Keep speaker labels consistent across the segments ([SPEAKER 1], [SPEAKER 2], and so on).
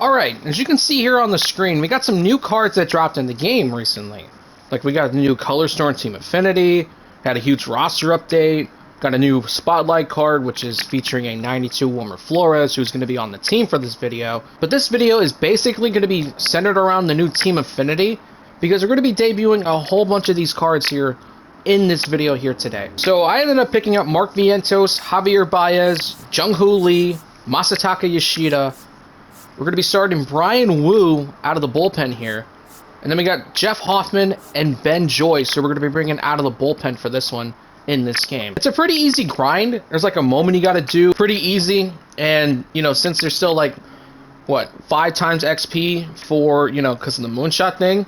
[SPEAKER 1] Alright, as you can see here on the screen, we got some new cards that dropped in the game recently. Like, we got a new Color Storm Team Affinity, had a huge roster update, got a new Spotlight card, which is featuring a 92 Wilmer Flores, who's going to be on the team for this video. But this video is basically going to be centered around the new Team Affinity, because we're going to be debuting a whole bunch of these cards here in this video here today. So I ended up picking up Mark Vientos, Javier Baez, Jung-Hoo Lee, Masataka Yoshida. We're going to be starting Brian Wu out of the bullpen here. And then we got Jeff Hoffman and Ben Joyce, who we're going to be bringing out of the bullpen for this one in this game. It's a pretty easy grind. There's like a moment you got to do. Pretty easy. And, you know, since there's still like, what, 5 times XP for, you know, because of the moonshot thing,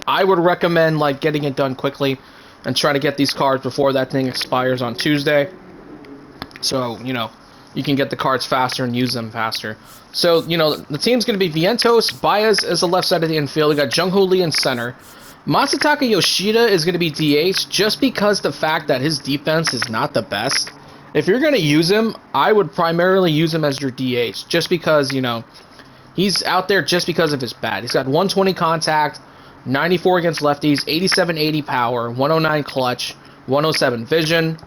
[SPEAKER 1] I would recommend like getting it done quickly and try to get these cards before that thing expires on Tuesday. So, you know, you can get the cards faster and use them faster. So, you know, the team's going to be Vientos, Baez is the left side of the infield. We got Jung-Hoo Lee in center. Masataka Yoshida is going to be DH just because the fact that his defense is not the best. If you're going to use him, I would primarily use him as your DH just because, you know, he's out there just because of his bat. He's got 120 contact, 94 against lefties, 87-80 power, 109 clutch, 107 vision.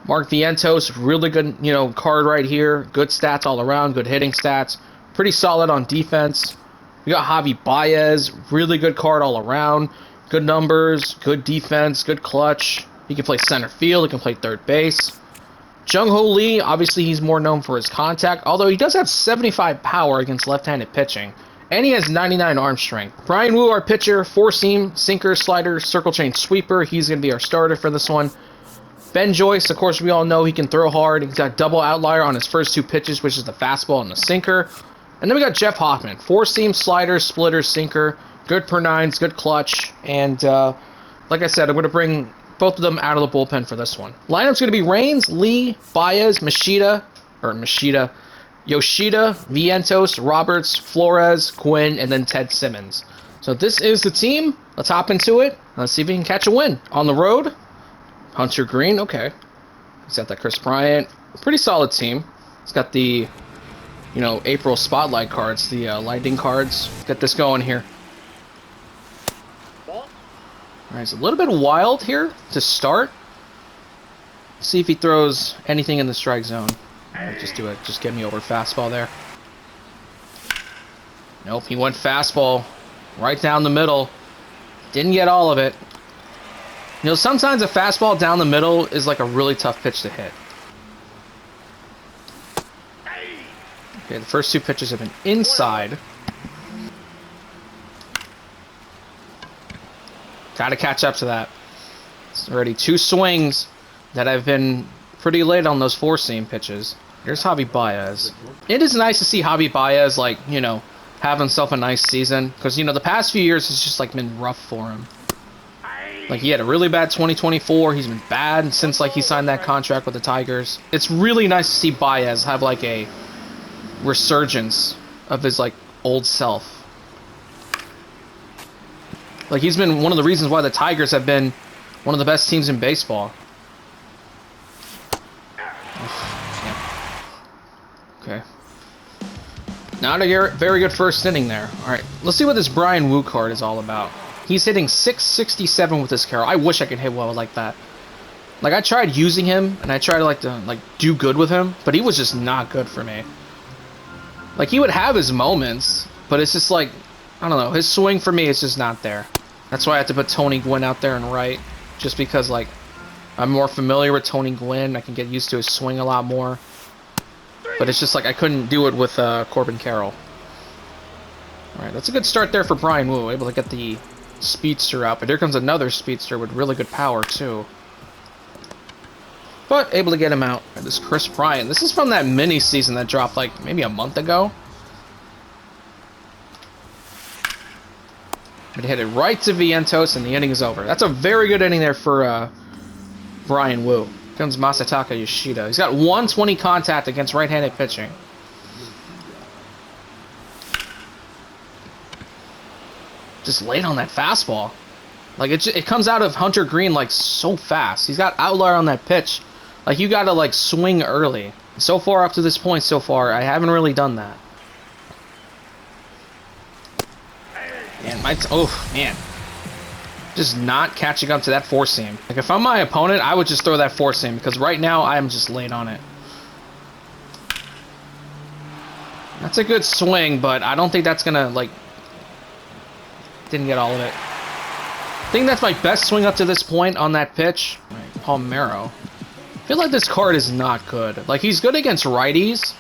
[SPEAKER 1] Mark Vientos, really good, you know, card right here. Good stats all around, good hitting stats. Pretty solid on defense. We got Javi Baez, really good card all around. Good numbers, good defense, good clutch. He can play center field, he can play third base. Jung-Hoo Lee, obviously he's more known for his contact, although he does have 75 power against left-handed pitching. And he has 99 arm strength. Brian Wu, our pitcher, 4-seam, sinker, slider, circle chain sweeper. He's going to be our starter for this one. Ben Joyce, of course, we all know he can throw hard. He's got double outlier on his first 2 pitches, which is the fastball and the sinker. And then we got Jeff Hoffman, 4-seam, slider, splitter, sinker, good per nines, good clutch. And like I said, I'm going to bring both of them out of the bullpen for this one. Lineup's going to be Raines, Lee, Baez, Yoshida, Vientos, Roberts, Flores, Quinn, and then Ted Simmons. So this is the team. Let's hop into it. Let's see if we can catch a win. On the road, Hunter Green, okay. He's got that Chris Bryant. Pretty solid team. He's got the, you know, April Spotlight cards, the Lightning cards. Get this going here. All right, it's a little bit wild here to start. See if he throws anything in the strike zone. Right, just do it. Just get me over fastball there. Nope, he went fastball right down the middle. Didn't get all of it. You know, sometimes a fastball down the middle is like a really tough pitch to hit. Okay, the first 2 pitches have been inside. Gotta catch up to that. It's already 2 swings that have been pretty late on those 4-seam pitches. Here's Javi Baez. It is nice to see Javi Baez, like, you know, have himself a nice season. Because, you know, the past few years has just, like, been rough for him. Like, he had a really bad 2024. He's been bad since, like, he signed that contract with the Tigers. It's really nice to see Baez have, like, a resurgence of his, like, old self. Like, he's been one of the reasons why the Tigers have been one of the best teams in baseball. Okay. Not a very good first inning there. Alright, let's see what this Brian Wu card is all about. He's hitting 667 with this Carol. I wish I could hit well like that. Like, I tried using him, and I tried to do good with him, but he was just not good for me. Like, he would have his moments, but it's just like, I don't know, his swing for me is just not there. That's why I have to put Tony Gwynn out there and right, just because, like, I'm more familiar with Tony Gwynn. I can get used to his swing a lot more. But it's just like I couldn't do it with Corbin Carroll. Alright, that's a good start there for Brian Wu, able to get the speedster out, but here comes another speedster with really good power too. But able to get him out. And this Chris Bryant. This is from that mini season that dropped like maybe a month ago. But hit it right to Vientos and the inning is over. That's a very good inning there for Brian Wu. Here comes Masataka Yoshida. He's got 120 contact against right-handed pitching. Just late on that fastball. Like, it comes out of Hunter Green, like, so fast. He's got outlier on that pitch. Like, you gotta, like, swing early. So far up to this point so far, I haven't really done that. And oh, man. Just not catching up to that four seam. Like, if I'm my opponent, I would just throw that four seam, because right now, I'm just late on it. That's a good swing, but I don't think that's gonna, like... Didn't get all of it. I think that's my best swing up to this point on that pitch. Right, Palmero. I feel like this card is not good. Like, he's good against righties,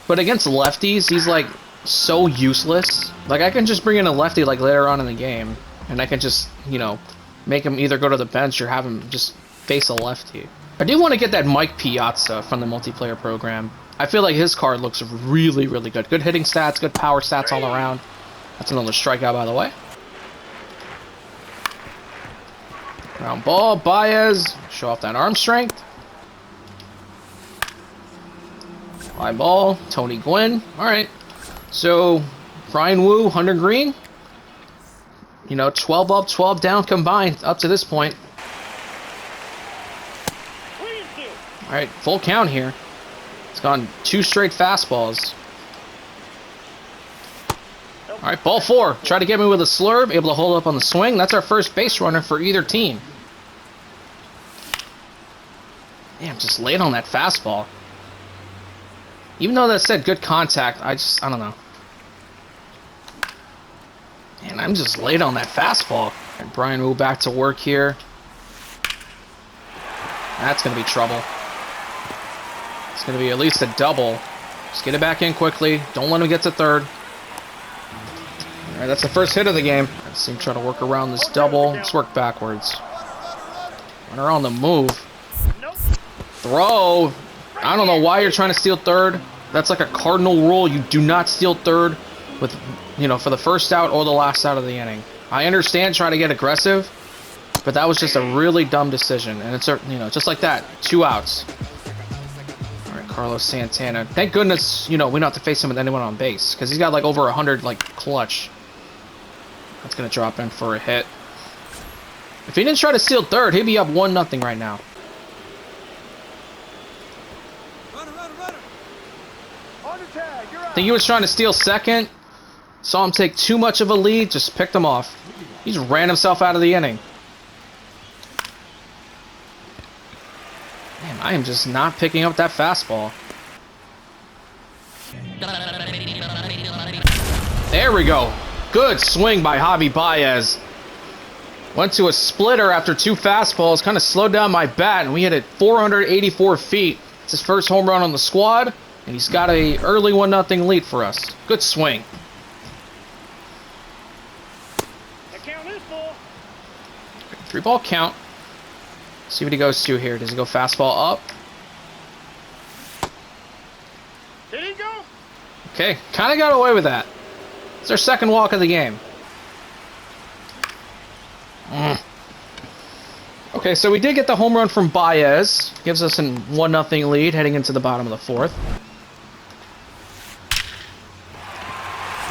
[SPEAKER 1] but against lefties, he's, like, so useless. Like, I can just bring in a lefty, like, later on in the game, and I can just, you know, make him either go to the bench or have him just face a lefty. I do want to get that Mike Piazza from the multiplayer program. I feel like his card looks really, really good. Good hitting stats, good power stats all around. That's another strikeout, by the way. Ground ball, Baez. Show off that arm strength. Fly ball, Tony Gwynn. All right. So, Brian Wu, 100 green. You know, 12 up, 12 down combined up to this point. All right, full count here. It's gone 2 straight fastballs. All right, ball 4. Try to get me with a slurve, able to hold up on the swing. That's our first base runner for either team. Damn, just late on that fastball. Even though that said good contact, I don't know. Man, I'm just late on that fastball. And Brian Wu back to work here. That's going to be trouble. It's going to be at least a double. Just get it back in quickly. Don't let him get to third. All right, that's the first hit of the game. Let's see him try to work around this double. Let's work backwards. Runner on the move. Throw. I don't know why you're trying to steal third. That's like a cardinal rule. You do not steal third with, you know, for the first out or the last out of the inning. I understand trying to get aggressive, but that was just a really dumb decision. And it's, you know, just like that, 2 outs. All right, Carlos Santana. Thank goodness, you know, we don't have to face him with anyone on base, because he's got like over 100 like clutch. That's gonna drop in for a hit. If he didn't try to steal third, he'd be up 1-0 right now. I think he was trying to steal second. Saw him take too much of a lead, just picked him off. He just ran himself out of the inning. Man, I am just not picking up that fastball. There we go. Good swing by Javi Baez. Went to a splitter after 2 fastballs, kind of slowed down my bat, and we hit it 484 feet. It's his first home run on the squad. And he's got a early 1-0 lead for us. Good swing.
[SPEAKER 2] The count is full.
[SPEAKER 1] 3-ball count. See what he goes to here. Does he go fastball up?
[SPEAKER 2] Did he go?
[SPEAKER 1] Okay, kind of got away with that. It's our second walk of the game. Okay, so we did get the home run from Baez. Gives us a 1-0 lead heading into the bottom of the 4th.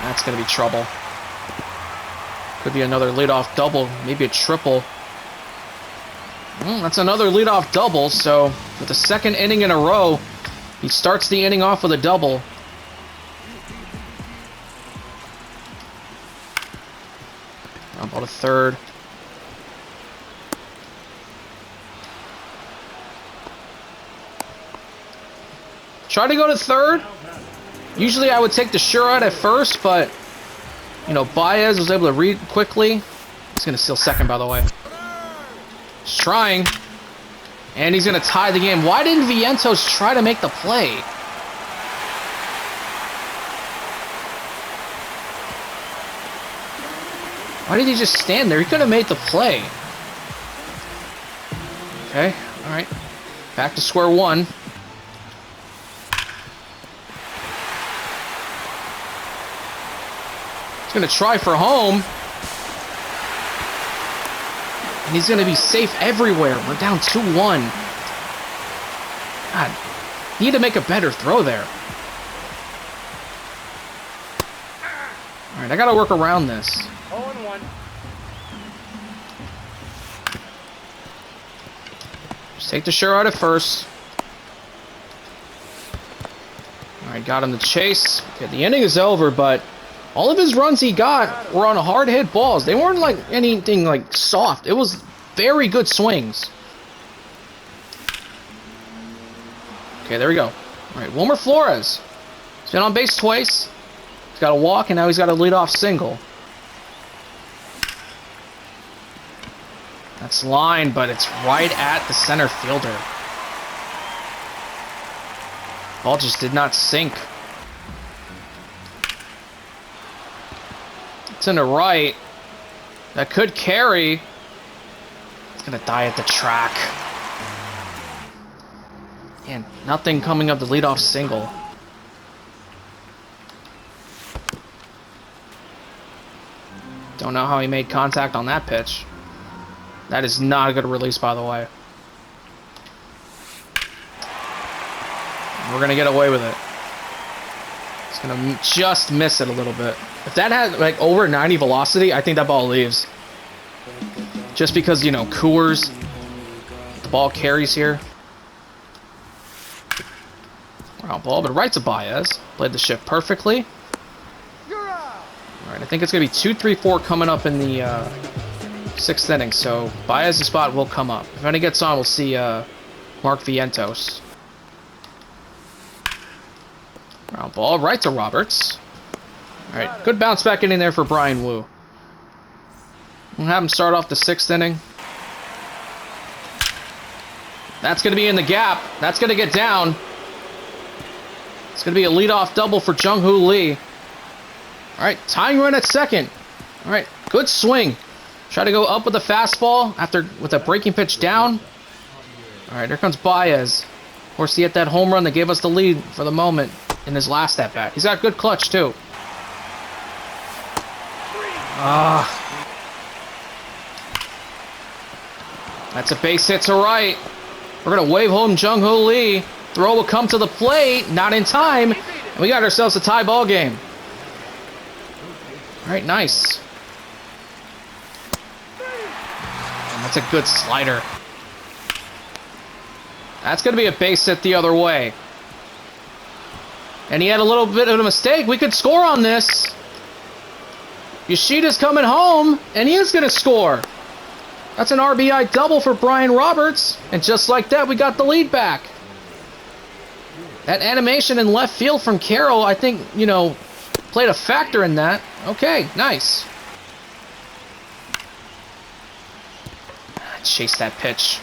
[SPEAKER 1] That's going to be trouble. Could be another leadoff double, maybe a triple. That's another leadoff double, so with the 2nd inning in a row, he starts the inning off with a double. About a 3rd. Try to go to 3rd. Usually I would take the sure out at first, but, you know, Baez was able to read quickly. He's going to steal second, by the way. He's trying. And he's going to tie the game. Why didn't Vientos try to make the play? Why did he just stand there? He could have made the play. Okay, all right. Back to square one. Going to try for home. And he's going to be safe everywhere. We're down 2-1. God, need to make a better throw there. All right, I got to work around this.
[SPEAKER 2] 0-1.
[SPEAKER 1] Just take the sure out at first. All right, got him to chase. Okay, the inning is over, but All of his runs he got were on hard hit balls. They weren't like anything like soft. It was very good swings. Okay, there we go. All right, Wilmer Flores. He's been on base twice. He's got a walk, and now he's got a leadoff single. That's line, but it's right at the center fielder. Ball just did not sink. It's in the right. That could carry. It's gonna die at the track. And nothing coming up the leadoff single. Don't know how he made contact on that pitch. That is not a good release, by the way. We're gonna get away with it. It's gonna just miss it a little bit. If that had like over 90 velocity, I think that ball leaves. Just because, you know, Coors, the ball carries here. Ground ball, but right to Baez. Played the shift perfectly. Alright, I think it's gonna be 2-3-4 coming up in the 6th inning, so Baez's spot will come up. If any gets on, we'll see Mark Vientos. Ground ball, right to Roberts. Alright, good bounce back in there for Brian Wu. We'll have him start off the 6th inning. That's going to be in the gap. That's going to get down. It's going to be a leadoff double for Jung-Hoo Lee. Alright, tying run at second. Alright, good swing. Try to go up with a fastball with a breaking pitch down. Alright, here comes Baez. Of course, he hit that home run that gave us the lead for the moment in his last at-bat. He's got good clutch, too. That's a base hit to right. We're going to wave home Jung-Hoo Lee. Throw will come to the plate. Not in time. And we got ourselves a tie ball game. All right, nice. And that's a good slider. That's going to be a base hit the other way. And he had a little bit of a mistake. We could score on this. Yoshida's coming home, and he is going to score. That's an RBI double for Brian Roberts. And just like that, we got the lead back. That animation in left field from Carroll, I think, you know, played a factor in that. Okay, nice. Chase that pitch.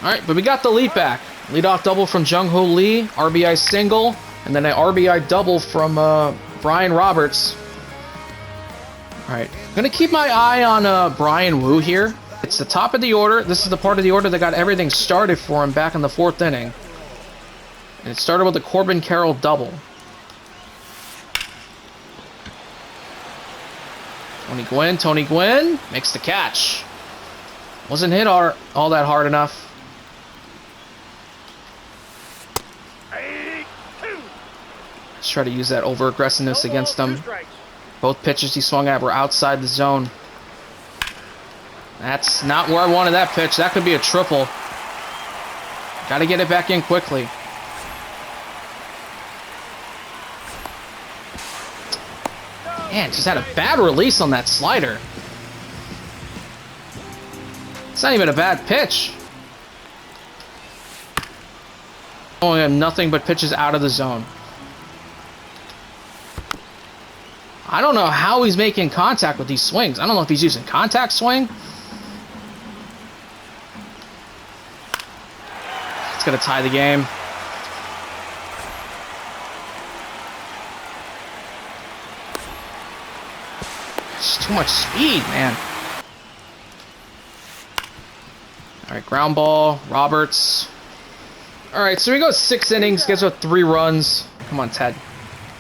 [SPEAKER 1] All right, but we got the lead back. Leadoff double from Jung-Hoo Lee, RBI single, and then an RBI double from Brian Roberts. All right, I'm going to keep my eye on Brian Wu here. It's the top of the order. This is the part of the order that got everything started for him back in the 4th inning. And it started with a Corbin Carroll double. Tony Gwynn makes the catch. Wasn't hit all that hard enough. Let's try to use that over-aggressiveness against him. Both pitches he swung at were outside the zone. That's not where I wanted that pitch. That could be a triple. Got to get it back in quickly. Man, just had a bad release on that slider. It's not even a bad pitch. Only have nothing but pitches out of the zone. I don't know how he's making contact with these swings. I don't know if he's using contact swing. It's going to tie the game. It's too much speed, man. All right, ground ball, Roberts. All right, so we go 6 innings, gets with 3 runs. Come on, Ted.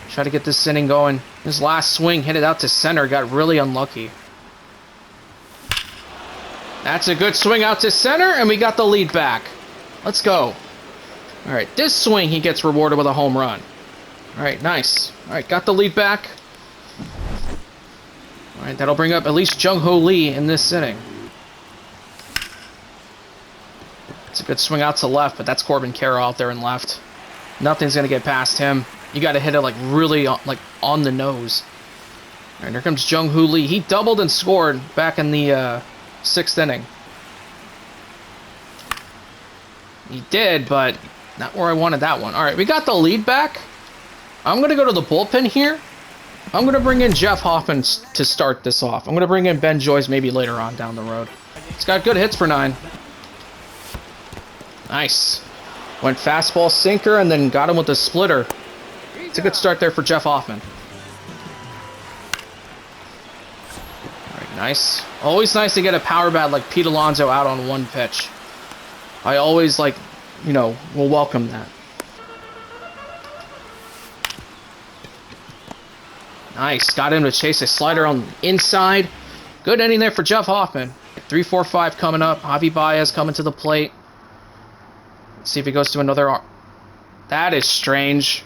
[SPEAKER 1] Try to get this inning going. His last swing hit it out to center, got really unlucky. That's a good swing out to center, and we got the lead back. Let's go. All right, this swing he gets rewarded with a home run. All right, nice. All right, got the lead back. All right, that'll bring up at least Jung-Hoo Lee in this inning. It's a good swing out to left, but that's Corbin Carroll out there in left. Nothing's going to get past him. You got to hit it like really like on the nose. And here comes Jung-Hoo Lee. He doubled and scored back in the 6th inning. He did, but not where I wanted that one. All right, we got the lead back. I'm going to go to the bullpen here. I'm going to bring in Jeff Hoffman to start this off. I'm going to bring in Ben Joyce maybe later on down the road. He's got good hits for 9. Nice. Went fastball sinker and then got him with a splitter. It's a good start there for Jeff Hoffman. All right, nice. Always nice to get a power bat like Pete Alonso out on 1 pitch. I always will welcome that. Nice. Got him to chase a slider on the inside. Good inning there for Jeff Hoffman. 3-4-5 coming up. Javi Baez coming to the plate. Let's see if he goes to another. That is strange.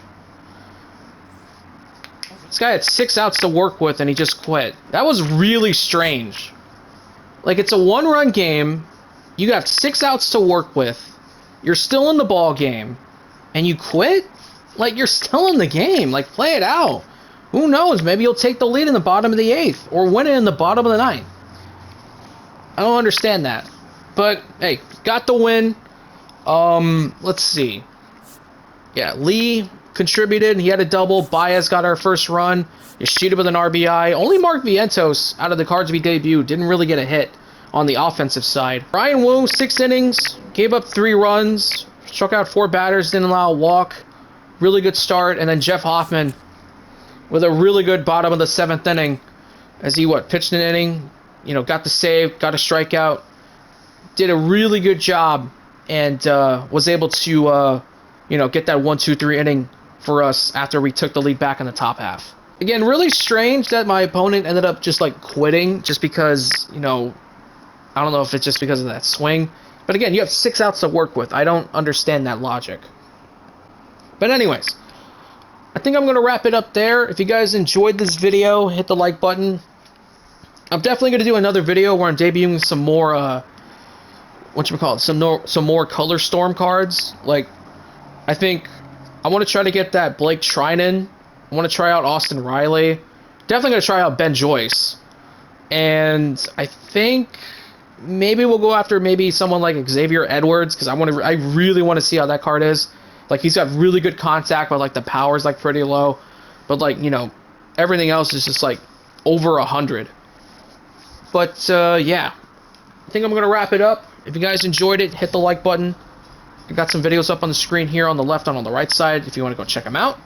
[SPEAKER 1] This guy had 6 outs to work with and he just quit. That was really strange. Like, it's a 1-run game. You got 6 outs to work with. You're still in the ball game. And you quit? Like, you're still in the game. Like, play it out. Who knows? Maybe you'll take the lead in the bottom of the 8th. Or win it in the bottom of the 9th. I don't understand that. But, hey, got the win. Let's see. Yeah, Lee contributed. He had a double. Baez got our first run. Yoshida with an RBI. Only Mark Vientos out of the cards we debuted didn't really get a hit on the offensive side. Brian Wu, 6 innings. Gave up 3 runs. Struck out 4 batters. Didn't allow a walk. Really good start. And then Jeff Hoffman with a really good bottom of the 7th inning. As he, pitched an inning. Got the save. Got a strikeout. Did a really good job. And was able to, get that 1-2-3 inning for us after we took the lead back in the top half. Again, really strange that my opponent ended up just, quitting just because, I don't know if it's just because of that swing. But again, you have 6 outs to work with. I don't understand that logic. But anyways, I think I'm going to wrap it up there. If you guys enjoyed this video, hit the like button. I'm definitely going to do another video where I'm debuting some more, some more Color Storm cards. I think I want to try to get that Blake Trinan. I want to try out Austin Riley. Definitely going to try out Ben Joyce. And I think maybe we'll go after someone like Xavier Edwards, because I really want to see how that card is. He's got really good contact, but the power's pretty low. But everything else is just over 100. But yeah, I think I'm gonna wrap it up. If you guys enjoyed it, hit the like button. I got some videos up on the screen here on the left and on the right side if you want to go check them out.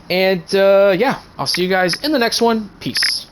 [SPEAKER 1] And yeah, I'll see you guys in the next one. Peace.